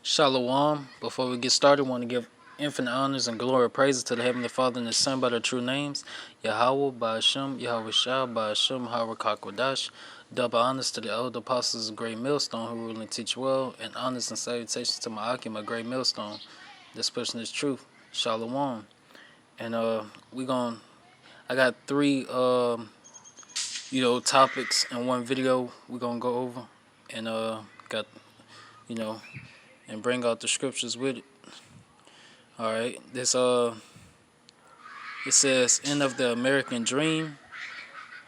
Shalom. Before we get started, I want to give infinite honors and glory and praises to the Heavenly Father and His Son by their true names, Yahweh, Ba'ashem, Yahweh Shah, Ba'ashem, Harakakwadash. Double honors to the elder apostles of Great Millstone who rule and teach well, and honors and salutations to my Aki, my Great Millstone. This person is truth. Shalom. And I got three topics in one video we're gonna go over, and got you know and bring out the scriptures with it. All right, it says end of the American dream.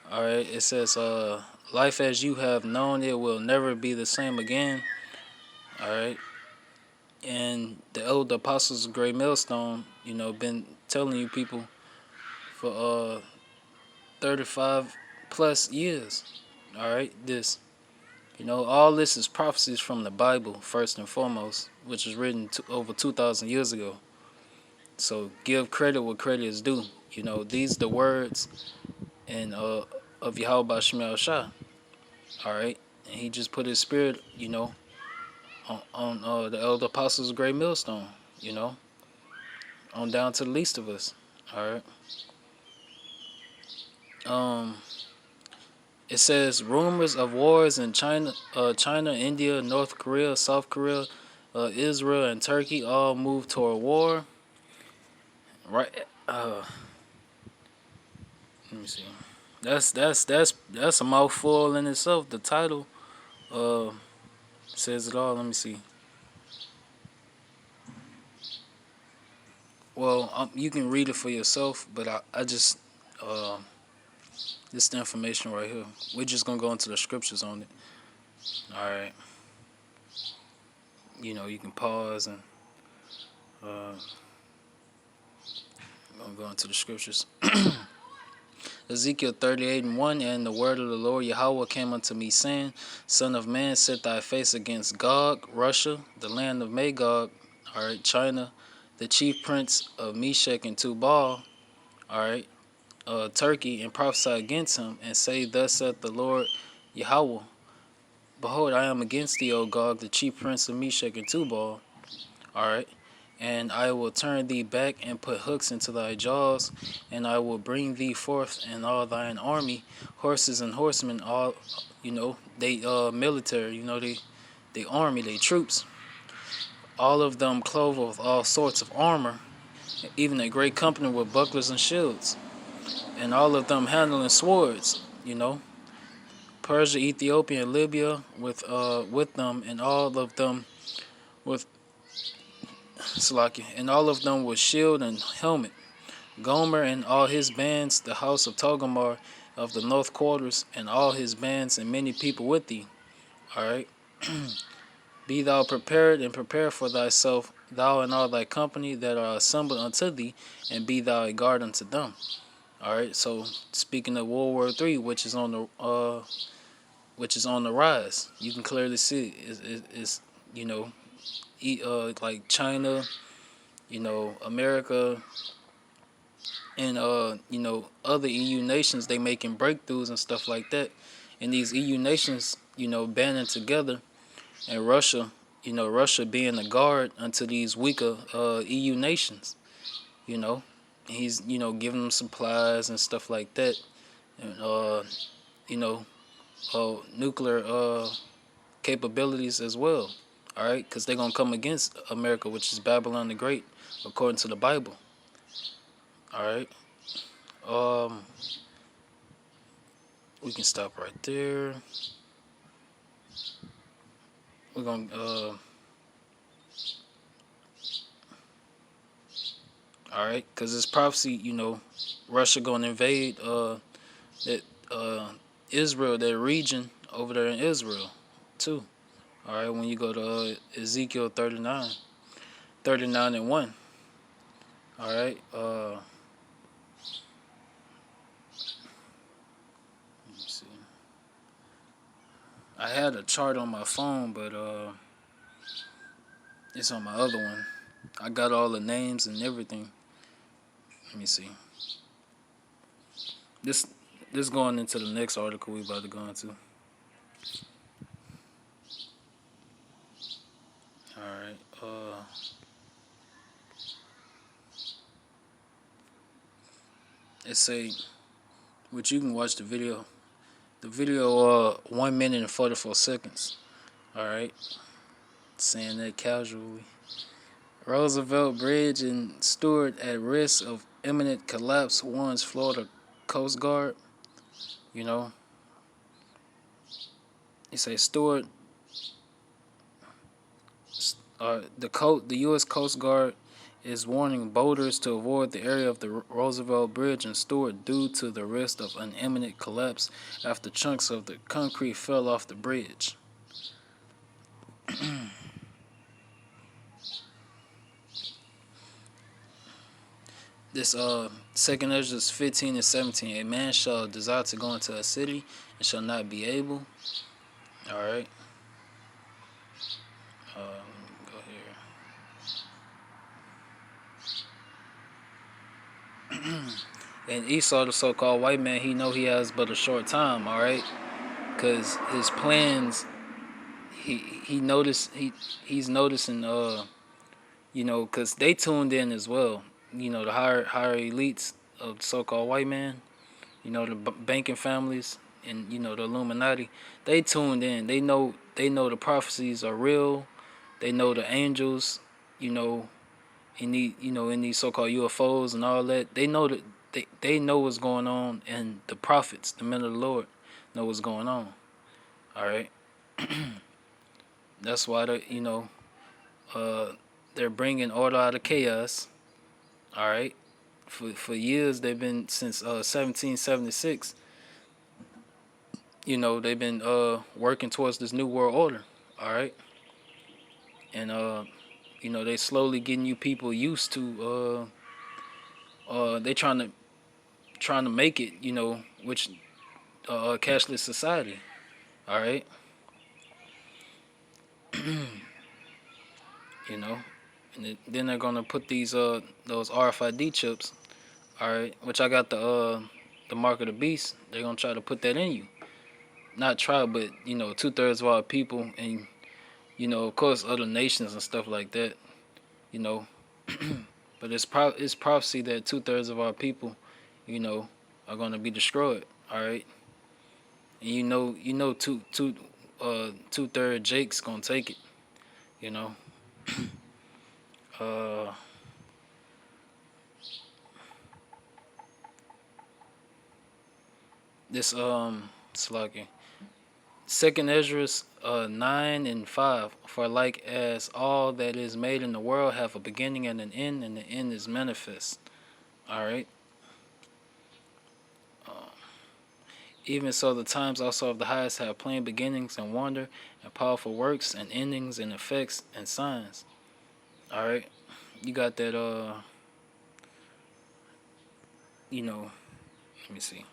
All right, it says life as you have known it will never be the same again. All right, and the elder apostles of Great Millstone, been telling you people for 35 plus years. All right, all this is prophecies from the Bible first and foremost, which was written over 2,000 years ago. So give credit where credit is due. These the words and of Yahweh Shemel Shah. All right, and he just put his spirit, on the elder apostles of Great Millstone. On down to the least of us. All right. It says rumors of wars in China, India, North Korea, South Korea, Israel, and Turkey all move toward war. Right. Let me see. That's a mouthful in itself. The title says it all. Let me see. Well, you can read it for yourself, but I just this is the information right here. We're just gonna go into the scriptures on it. All right. You can pause and I'm gonna go into the scriptures. Ezekiel 38:1, and the word of the Lord Yahweh came unto me, saying, Son of man, set thy face against Gog, Russia, the land of Magog, all right, China, the chief prince of Meshech and Tubal, all right, Turkey, and prophesy against him, and say, Thus saith the Lord Yahweh, Behold, I am against thee, O Gog, the chief prince of Meshech and Tubal, all right, and I will turn thee back and put hooks into thy jaws, and I will bring thee forth and all thine army, horses and horsemen, all, they military, they army, they troops, all of them clothed with all sorts of armor, even a great company with bucklers and shields, and all of them handling swords, Persia, Ethiopia, and Libya with them, and all of them with Salakia, and all of them with shield and helmet. Gomer and all his bands, the house of Togomar of the north quarters, and all his bands, and many people with thee. All right. Be thou prepared, and prepare for thyself, thou and all thy company that are assembled unto thee, and be thou a guard unto them. All right. So speaking of World War III, which is on the rise, you can clearly see it's like China, America, and other EU nations, they making breakthroughs and stuff like that. And these EU nations, banding together, and Russia, Russia being a guard unto these weaker EU nations. He's giving them supplies and stuff like that, and nuclear capabilities as well. All right, because they're gonna come against America, which is Babylon the Great, according to the Bible. All right. We can stop right there. We're gonna all right, because this prophecy, Russia gonna invade that Israel, that region over there in Israel, too. All right, when you go to Ezekiel 39:1. All right. Let me see. I had a chart on my phone, but it's on my other one. I got all the names and everything. Let me see. This going into the next article we about to go into. All right. right. It say, which you can watch the video. The video, 1 minute and 44 seconds. All right, saying that casually. Roosevelt Bridge in Stewart at risk of imminent collapse, warns Florida Coast Guard. You know, he say Stewart, the U.S. Coast Guard is warning boaters to avoid the area of the Roosevelt Bridge in Stewart due to the risk of an imminent collapse after chunks of the concrete fell off the bridge. This second Ezra 15 and 17. A man shall desire to go into a city and shall not be able. All right. Go here. And Esau, the so-called white man, he know he has but a short time. All right, because his plans, he noticed he's noticing you know, because they tuned in as well. You know, the higher elites of the so-called white man. You know, the banking families and, you know, the Illuminati. They tuned in. They know the prophecies are real. They know the angels. You know, in these so-called UFOs and all that. They know that they know what's going on, and the prophets, the men of the Lord, know what's going on. All right. That's why they're bringing order out of chaos. All right. For years they've been since 1776. You know, they've been working towards this new world order. All right. And you know, they slowly getting you people used to they trying to make it, you know, which cashless society. All right. You know, and then they're gonna put those RFID chips. All right, which I got the mark of the beast. They're gonna try to put that in you. Not try, but you know, 2/3 of our people, and you know, of course, other nations and stuff like that. You know, but it's prophecy that 2/3 of our people, you know, are gonna be destroyed. All right, and two-third Jake's gonna take it. You know, uh, this sluggy. Second Esdras 9 and 5. For like as all that is made in the world have a beginning and an end, and the end is manifest. All right. Even so, the times also of the highest have plain beginnings and wonder, and powerful works and endings and effects and signs. All right. You got that. You know. Let me see.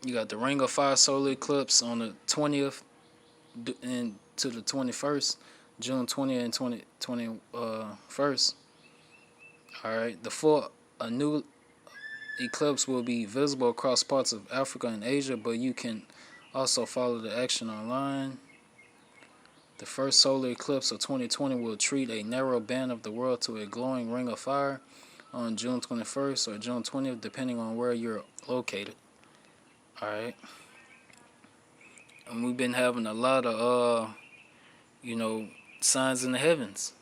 You got the Ring of Fire solar eclipse on the 20th and to the 21st, June 20th and 21st. All right. A new eclipse will be visible across parts of Africa and Asia, but you can also follow the action online. The first solar eclipse of 2020 will treat a narrow band of the world to a glowing ring of fire on June 21st or June 20th, depending on where you're located. All right. And we've been having a lot of, you know, signs in the heavens.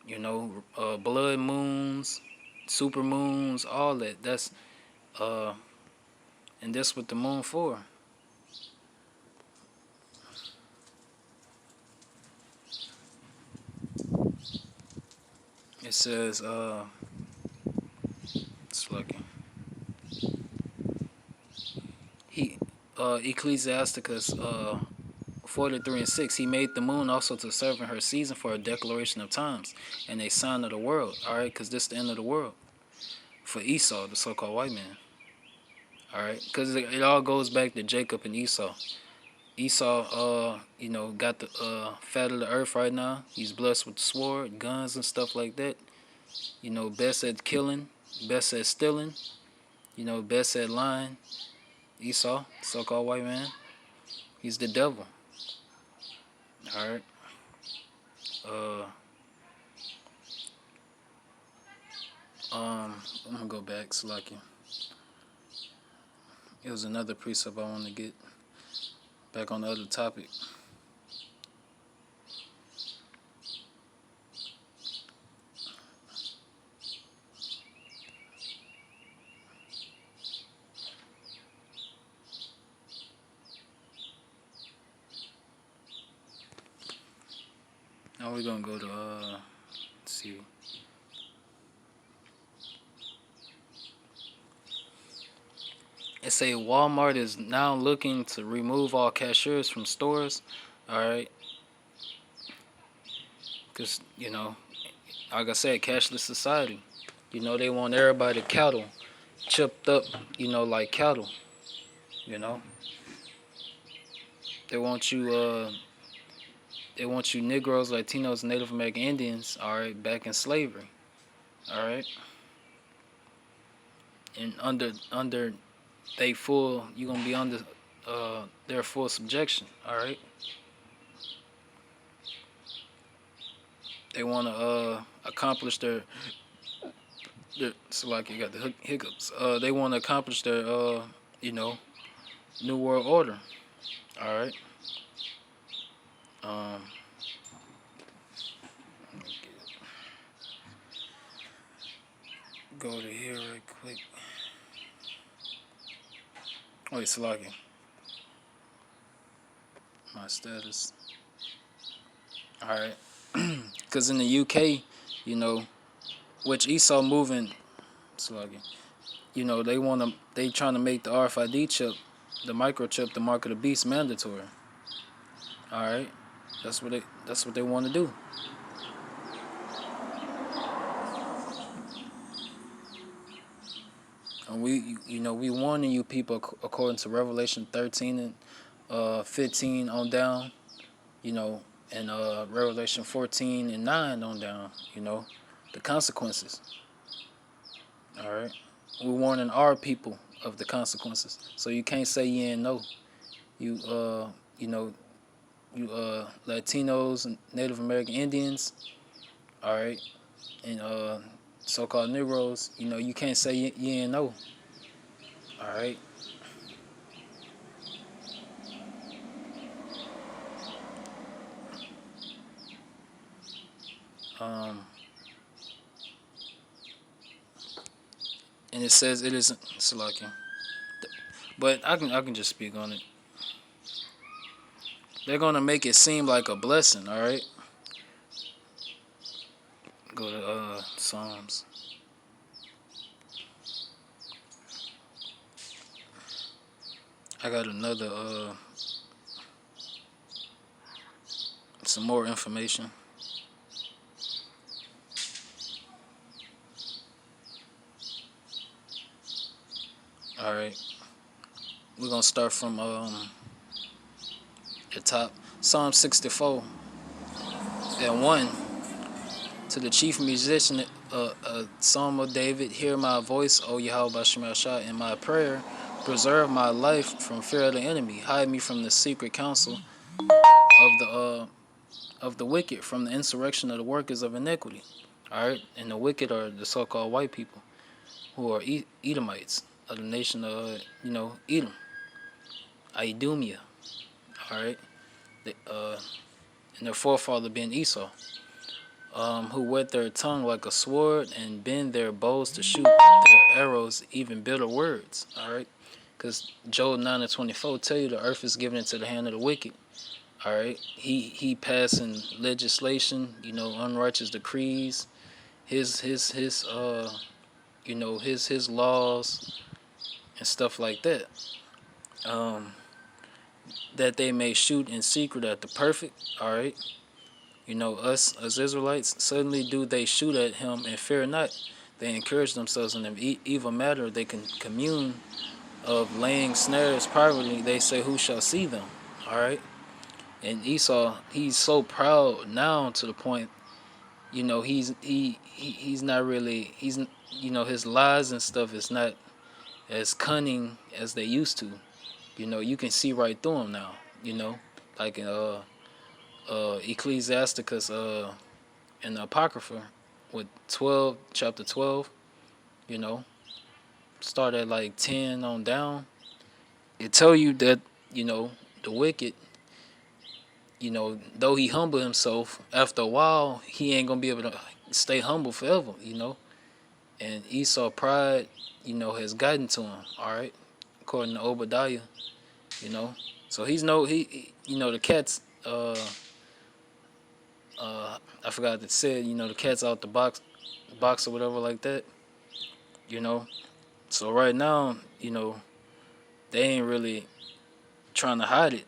You know, blood moons, super moons, all that. And that's what the moon for. It says, it's lucky. Ecclesiasticus 43 and 6. He made the moon also to serve in her season for a declaration of times and a sign of the world. All right, because this is the end of the world for Esau, the so-called white man. All right, because it all goes back to Jacob and Esau. Esau, you know, got the fat of the earth right now. He's blessed with the sword, guns, and stuff like that. You know, best at killing, best at stealing. You know, best at lying. Esau, so-called white man, he's the devil. All right. Uh, I'm gonna go back, Salaki. It was another precept I wanted to get back on the other topic. Now we're gonna go to let's see. It say Walmart is now looking to remove all cashiers from stores. All right, because like I said, cashless society. They want everybody cattle, chipped up. Like cattle. You know, they want you. They want you Negroes, Latinos, Native American Indians. All right, back in slavery. All right, and under they full. You gonna be under their full subjection. All right. They want to accomplish their. So like you got the hiccups. They want to accomplish their new world order. All right. Um. Go to here right quick. Wait, Salaki. My status. All right. Because in the UK, which Esau moving, Salaki. They trying to make the RFID chip, the microchip, the mark of the beast mandatory. All right. That's what they want to do. And we warning you people according to Revelation 13 and 15 on down, and Revelation 14 and 9 on down, the consequences. All right. We're warning our people of the consequences. So you can't say you ain't know. You Latinos and Native American Indians, all right, and so-called Negroes, you can't say you ain't know. All right. And it says it isn't Salaki. But I can just speak on it. They're gonna make it seem like a blessing, all right? Go to Psalms. I got another some more information. All right. We're gonna start from the top. Psalm 64 and 1. To the chief musician, Psalm of David, hear my voice, O Yahweh Bashim Shah, in my prayer. Preserve my life from fear of the enemy. Hide me from the secret counsel of the wicked, from the insurrection of the workers of iniquity. All right, and the wicked are the so-called white people, who are Edomites of the nation of Edom, Idumea. All right, and their forefather being Esau. Who whet their tongue like a sword and bend their bows to shoot their arrows, even bitter words. All right, because Job 9:24 tell you the earth is given into the hand of the wicked. All right, he passing legislation, unrighteous decrees, his laws and stuff like that. That they may shoot in secret at the perfect. All right. Us as Israelites, suddenly do they shoot at him and fear not. They encourage themselves in an evil matter. They can commune of laying snares privately. They say, who shall see them? All right. And Esau, he's so proud now to the point, he's not really, his lies and stuff is not as cunning as they used to. You can see right through him now. Like Ecclesiasticus in the Apocrypha with 12, chapter 12, you know, start at like 10 on down. It tell you that, you know, the wicked, though he humble himself, after a while, he ain't gonna be able to stay humble forever, And Esau pride, has gotten to him, all right, according to Obadiah, you know. So the cat's, I forgot to say, the cat's out the box or whatever like that, you know. So right now, they ain't really trying to hide it,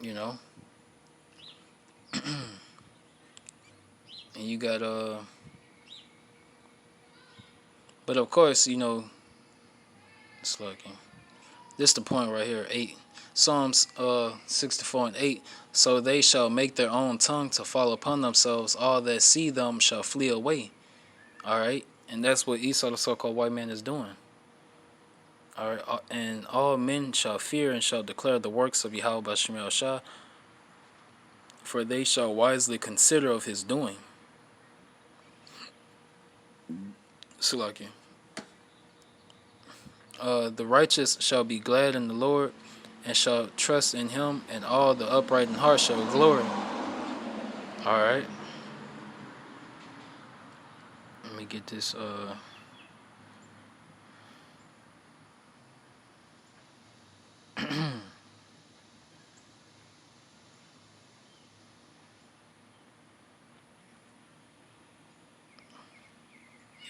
you know. And you got but of course, it's like this the point right here, 8. Psalms 64:8. So they shall make their own tongue to fall upon themselves. All that see them shall flee away. All right, and that's what Esau, the so-called white man, is doing. All right, and all men shall fear and shall declare the works of Yahweh Bashim El Shah, for they shall wisely consider of his doing. Sulaki. The righteous shall be glad in the Lord, and shall trust in him, and all the upright in heart shall glory. All right. Let me get this.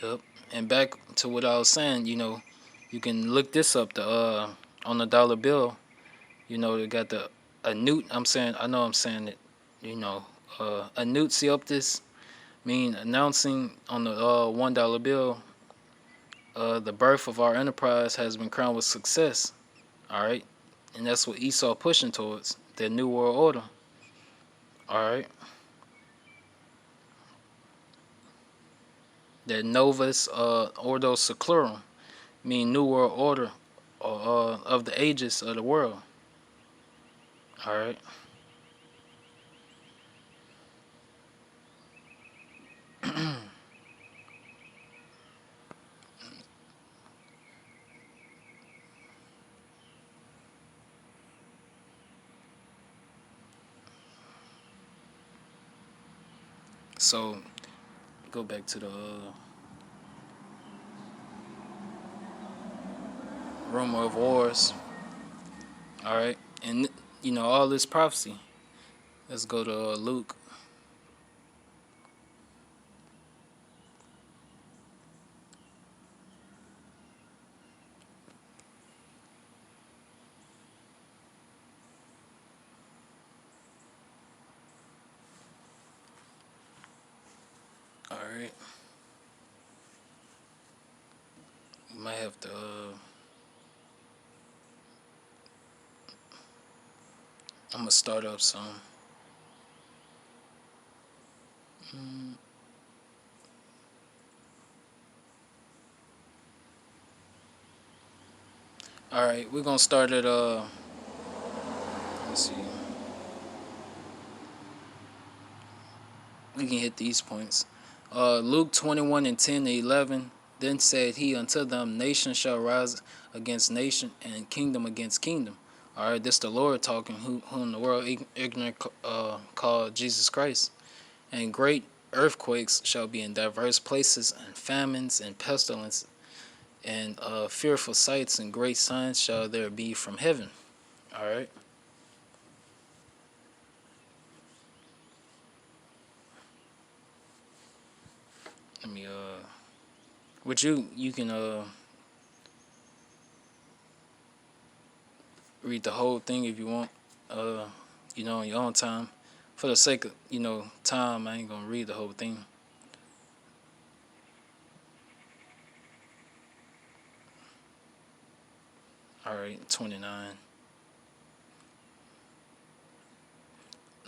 Yep. And back to what I was saying, you can look this up. On the dollar bill, they got the a newt. I know I'm saying it. A newt this mean announcing on the $1 bill. The birth of our enterprise has been crowned with success. All right, and that's what Esau pushing towards, the new world order. All right, that Novus Ordo Seclorum mean new world order of the ages of the world. All right. So go back to the rumor of wars. All right, and all this prophecy. Let's go to Luke. All right, we might have to. I'm gonna start up some. All right, we're gonna start at let's see. We can hit these points. Luke 21:10-11. Then said he unto them, nation shall rise against nation, and kingdom against kingdom. All right, this the Lord talking, whom the world ignorant called Jesus Christ. And great earthquakes shall be in diverse places, and famines and pestilence, and fearful sights and great signs shall there be from heaven. All right. Let me which you can read the whole thing if you want, on your own time. For the sake of time, I ain't gonna read the whole thing. All right, 29.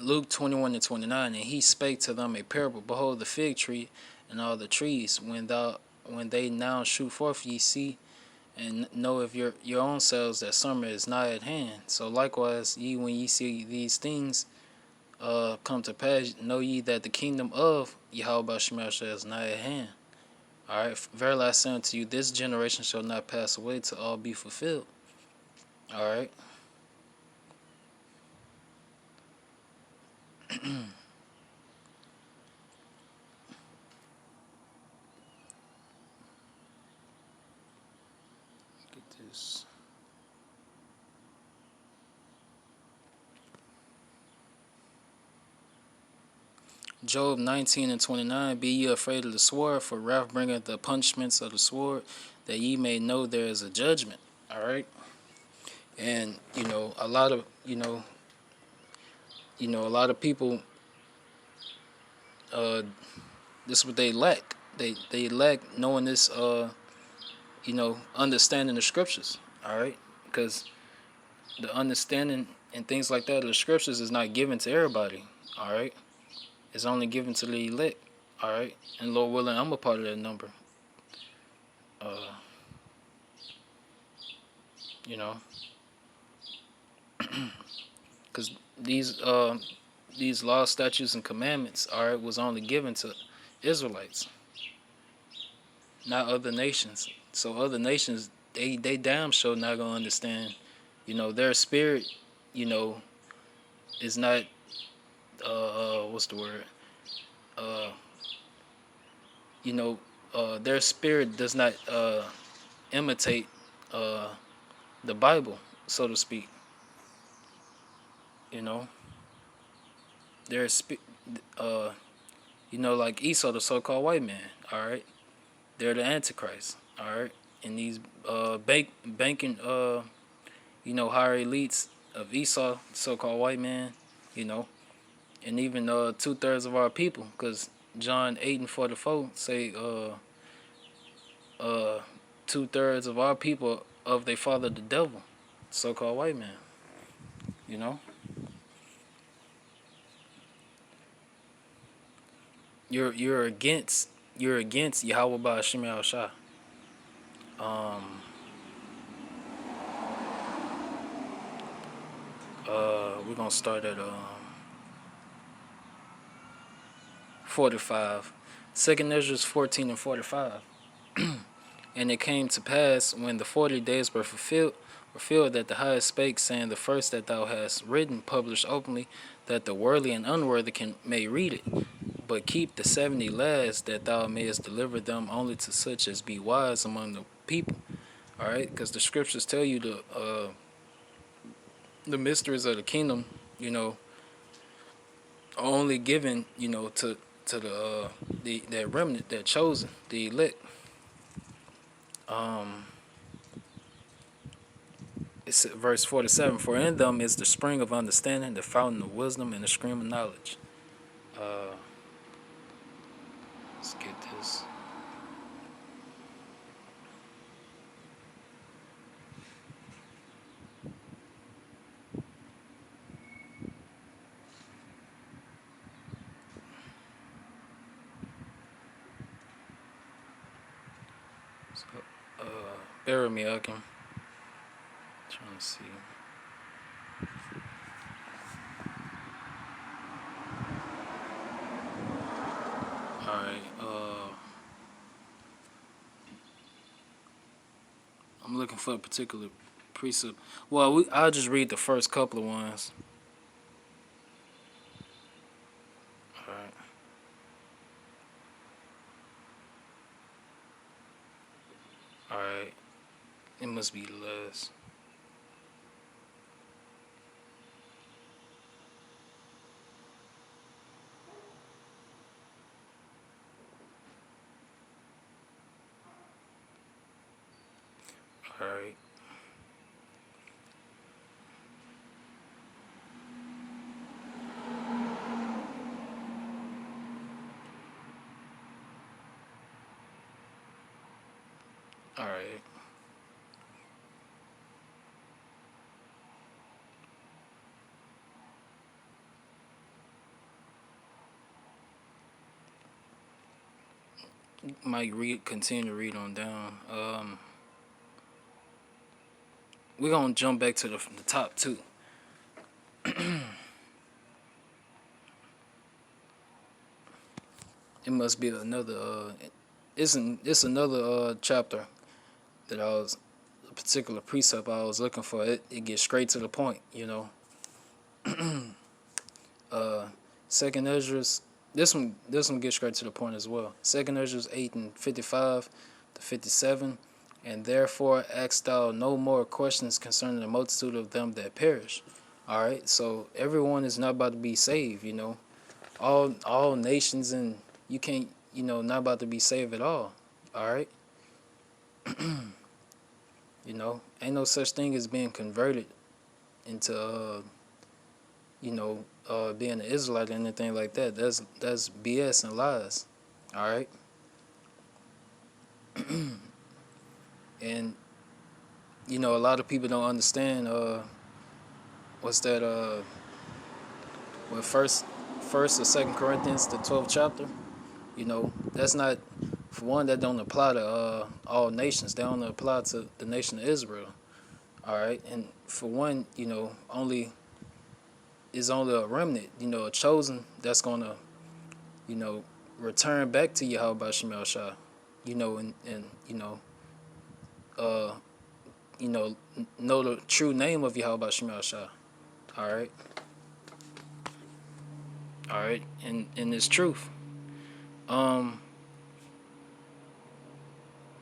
Luke 21:29. And he spake to them a parable. Behold, the fig tree and all the trees, when they now shoot forth, ye see, and know of your own selves that summer is nigh at hand. So likewise, ye when ye see these things come to pass, know ye that the kingdom of Yahweh Shemashah is nigh at hand. All right, verily I say unto you, this generation shall not pass away till all be fulfilled. All right. Get this. Job 19:29. Be ye afraid of the sword, for wrath bringeth the punishments of the sword, that ye may know there is a judgment. All right. And a lot of a lot of people, this is what they lack. They lack knowing this, understanding the scriptures. All right, because the understanding and things like that of the scriptures is not given to everybody. All right, it's only given to the elect. All right, and Lord willing, I'm a part of that number. Uh, you know, because these laws, statutes, and commandments, all right, was only given to Israelites, not other nations. So other nations, they damn sure not gonna understand. Their spirit, you know, is not what's the word? Uh, their spirit does not imitate uh the Bible, so to speak. You know, their uh, like Esau, the so-called white man. All right, they're the Antichrist. All right, and these banking higher elites of Esau, so-called white man. You know, and even 2/3 of our people, because John 8:44 say 2/3 of our people of they father the devil, so-called white man. You know, you're against Yahweh by Hashem Al Shah. Um, we're gonna start at 45. Second Ezra 14:45. And it came to pass when the 40 days were fulfilled that the highest spake, saying, the first that thou hast written, publish openly, that the worthy and unworthy may read it. But keep the 70 last, that thou mayest deliver them only to such as be wise among the people. All right, because the scriptures tell you the mysteries of the kingdom, are only given, to the that remnant, that chosen, the elect. Um, It's verse 47. For in them is the spring of understanding, the fountain of wisdom, and the stream of knowledge. Uh, let's get this. So, uh, bear with me, I can. Trying to see. All right. I'm looking for a particular precept. Well, I'll just read the first couple of ones. All right. All right. It must be less. All right. All right. Might continue to read on down. we're gonna jump back to the top two. It must be another. It's another chapter that I was a particular precept I was looking for. It gets straight to the point, you know. uh, Second Ezra's. This one gets straight to the point as well. Second Ezra's 8:55 to 57, and therefore ask thou no more questions concerning the multitude of them that perish. All right, so everyone is not about to be saved, you know. All nations, and you can't, you know, not about to be saved at all. All right, you know, ain't no such thing as being converted into you know, being an Israelite or anything like that. That's BS and lies. All right, and you know, a lot of people don't understand. What's that? What first or Second Corinthians, the 12th chapter. You know, that's not, for one, that don't apply to all nations. They don't apply to the nation of Israel. All right, and for one, you know, only a remnant, you know, a chosen that's gonna, you know, return back to Yahweh Shemel Shah, you know, and uh, know the true name of Yahweh Shemel Shah. All right, all right, and it's truth.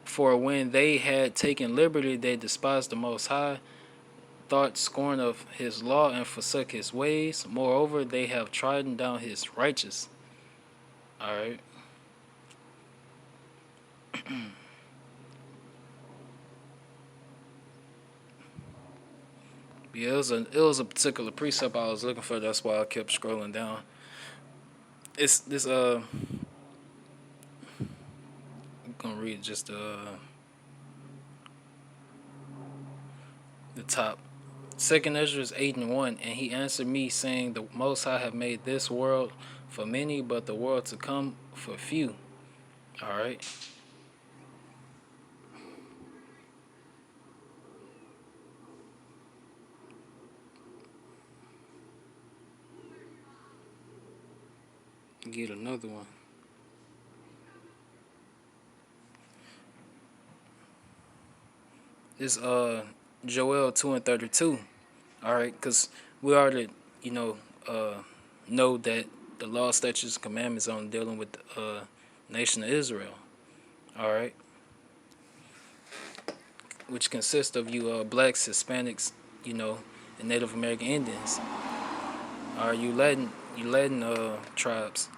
For when they had taken liberty, they despised the Most High, thought scorn of his law, and forsook his ways. Moreover, they have trodden down his righteous. All right. Yeah, it was a particular precept I was looking for. That's why I kept scrolling down. It's this I'm gonna read just the top. Second Ezra 8:1, and he answered me, saying, the Most High have made this world for many, but the world to come for few. All right. Get another one. It's Joel 2:32. All right, because we already, you know that the law, statutes, and commandments on dealing with the nation of Israel. All right, which consists of you blacks, Hispanics, you know, and Native American Indians. All right, you Latin tribes.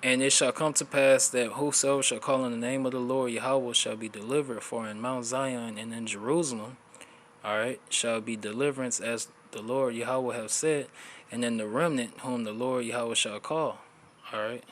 And it shall come to pass that whosoever shall call on the name of the Lord Yahweh shall be delivered. For in Mount Zion and in Jerusalem, all right, shall be deliverance, as the Lord Yahweh have said, and in the remnant whom the Lord Yahweh shall call. All right.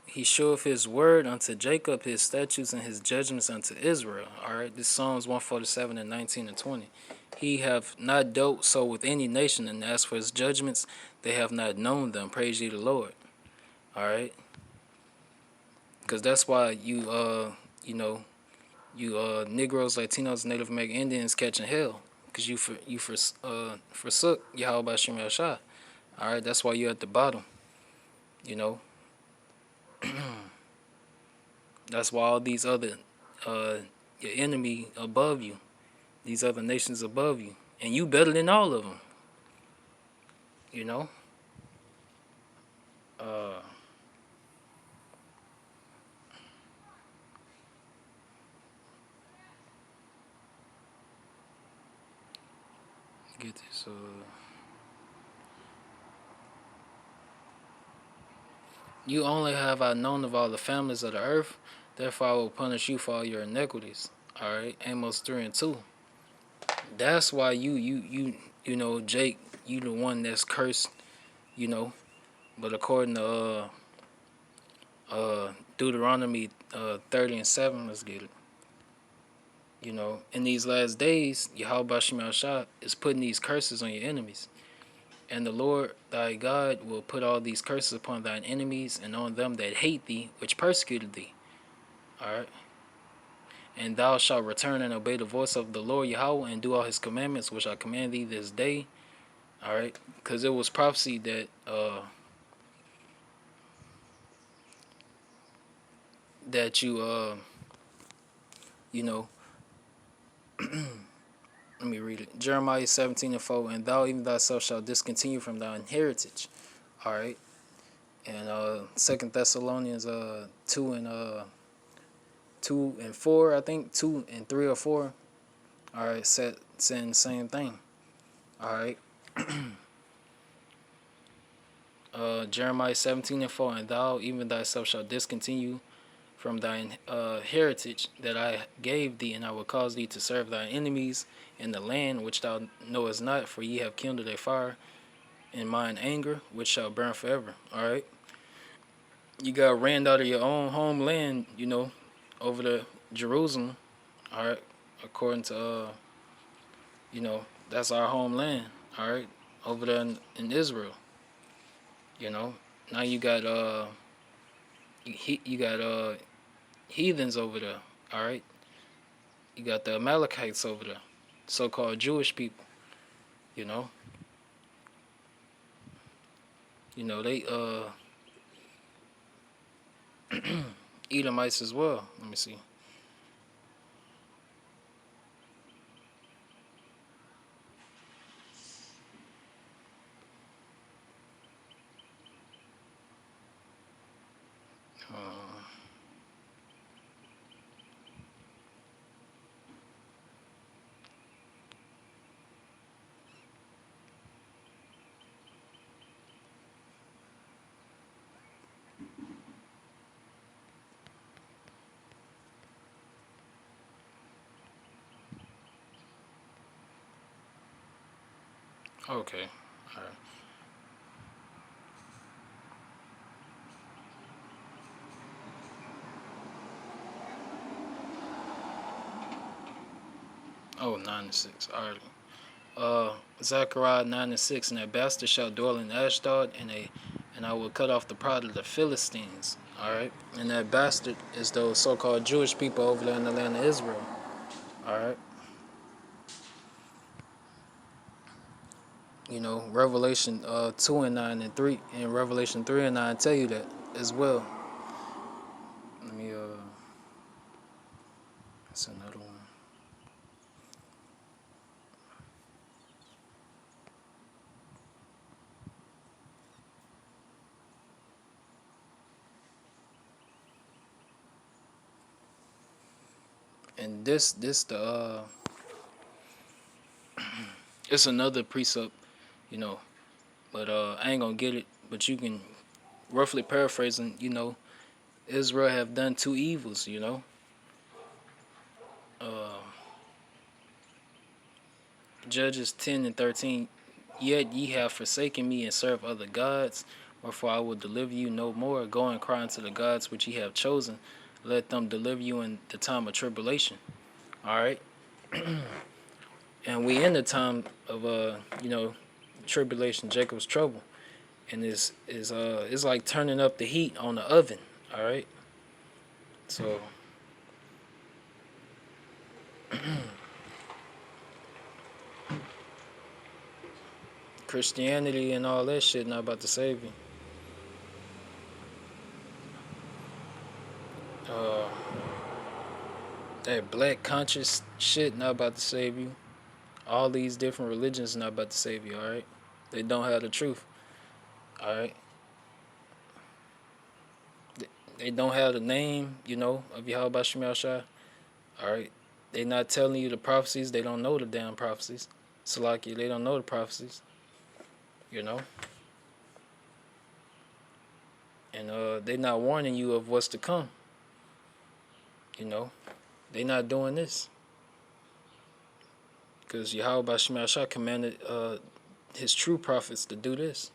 He showeth his word unto Jacob, his statutes and his judgments unto Israel. All right, this Psalms 147 and 19 and 20. He have not dealt so with any nation, and as for his judgments, they have not known them. Praise ye the Lord. All right, because that's why you Negroes, Latinos, Native American Indians catching hell, because forsook Yahweh by Shem Shah. All right, that's why you're at the bottom. You know, that's why all these other your enemy above you, these other nations above you, and you better than all of them. You know. Uh, get this. You only have I known of all the families of the earth, therefore I will punish you for all your iniquities. All right, Amos 3:2. That's why you know, Jake, you the one that's cursed. You know, but according to Deuteronomy 30:7. Let's get it. In these last days, Yahweh Shema Shah is putting these curses on your enemies. And the Lord thy God will put all these curses upon thine enemies and on them that hate thee, which persecuted thee. Alright. And thou shalt return and obey the voice of the Lord Yahweh and do all his commandments, which I command thee this day. Alright. Because it was prophecy that you know, let me read it. Jeremiah 17:4, and thou even thyself shalt discontinue from thine heritage. Alright. And 2 Thessalonians 2 and 4, I think 2 and 3 or 4. Alright, saying the same thing. Alright. Jeremiah 17:4, and thou even thyself shalt discontinue from thine heritage that I gave thee, and I will cause thee to serve thy enemies in the land which thou knowest not, for ye have kindled a fire in mine anger, which shall burn forever. Alright. You got ran out of your own homeland, over to Jerusalem. Alright. According to that's our homeland. Alright. Over there in Israel. Now you got heathens over there. Alright. You got the Amalekites over there, so-called Jewish people. They Edomites as well. Let me see. Okay. All right. Oh, 9 and 6. All right. Zechariah 9 and 6, and a bastard shall dwell in Ashdod, and I will cut off the pride of the Philistines. All right. And that bastard is those so-called Jewish people over there in the land of Israel. All right. Revelation 2 and 9 and 3, and Revelation 3 and 9 tell you that as well. Let me that's another one. And this the it's another precept, but I ain't gonna get it. But you can roughly paraphrasing, Israel have done two evils, Judges 10 and 13. Yet ye have forsaken me and served other gods, wherefore I will deliver you no more. Go and cry unto the gods which ye have chosen, let them deliver you in the time of tribulation. All right. And we in the time of tribulation, Jacob's trouble, and it's like turning up the heat on the oven. All right. So Christianity and all that shit not about to save you. That black conscious shit not about to save you. All these different religions not about to save you. All right. They don't have the truth. All right. They don't have the name, of Yahweh Shema Shah. All right. They not telling you the prophecies. They don't know the damn prophecies. Salakia, they don't know the prophecies. And they not warning you of what's to come. They not doing this. Because Yahweh Shema Shah commanded his true prophets to do this.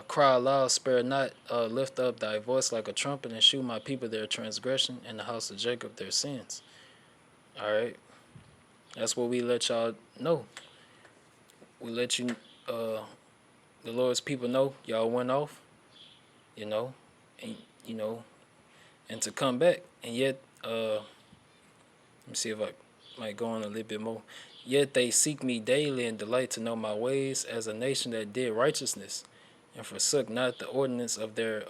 Cry aloud, spare not, lift up thy voice like a trumpet, and shew my people their transgression, and the house of Jacob their sins. All right, that's what we let y'all know. We let you, the Lord's people know y'all went off, you know, and you know, and to come back, and yet, let me see if I might go on a little bit more. Yet they seek me daily and delight to know my ways, as a nation that did righteousness, and forsook not the ordinance of their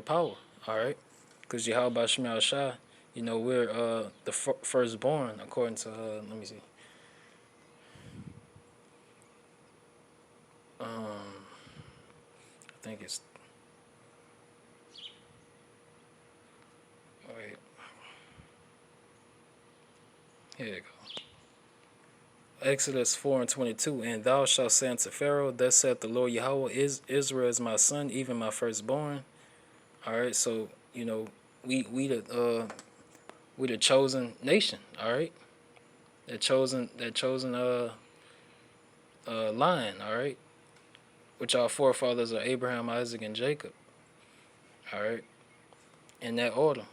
power. All right, because Yahweh Shema Shai, we're the firstborn according to let me see. I think it's wait. Here you go. Exodus 4:22, and thou shalt say unto Pharaoh, thus saith the Lord Yahweh, Israel is my son, even my firstborn. All right, so we the chosen nation. All right, that chosen line. All right, which our forefathers are Abraham, Isaac, and Jacob. All right, in that order.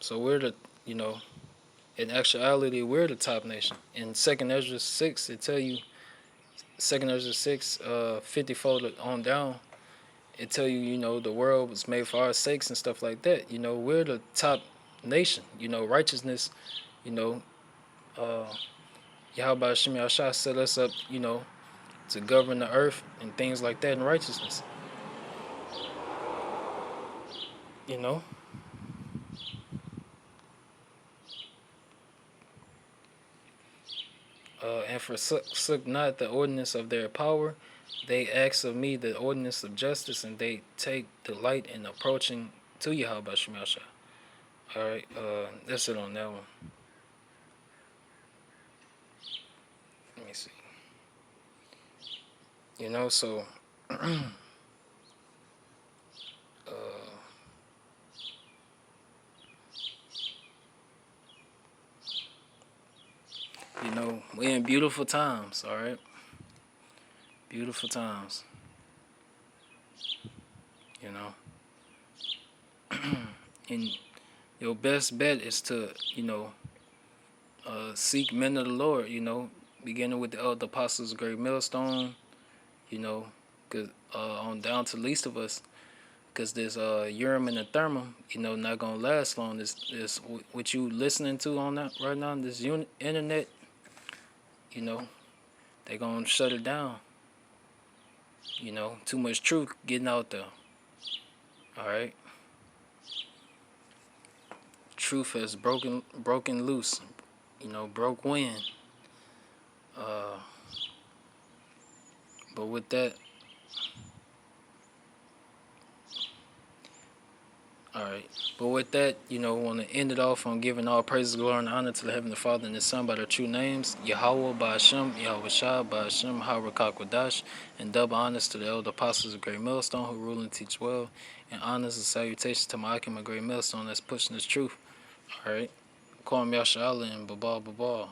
So we're in actuality, we're the top nation. In Second Ezra 6, it tell you, Second Ezra 6, 54 on down, it tell you, the world was made for our sakes and stuff like that. We're the top nation. Righteousness, you know, uh, Yahweh Shem Yahshua set us up, to govern the earth and things like that in righteousness. You know? And forsook not the ordinance of their power. They ask of me the ordinance of justice, and they take delight in approaching to Yahweh Shem Yahshua. All right, that's it on that one. Let me see. So we in beautiful times, all right? Beautiful times. And your best bet is to, seek men of the Lord, beginning with the apostles of Great Millstone, cause on down to the least of us, because this Urim and the Thummim, not gonna last long. This what you listening to on that right now, this internet, they gonna shut it down. Too much truth getting out there. All right, truth has broken loose. Broke wind. But with that, all right. But with that, want to end it off on giving all praise, glory, and honor to the Heavenly Father and His Son by their true names, Yahweh, Ba'ashem, Yahweh Shah, Ba'ashem, Harakak and double honors to the elder apostles of Great Millstone who rule and teach well, and honors and salutations to my Akim of Great Millstone that's pushing this truth. All right. Kwam Yasha Allah and Baba Baba.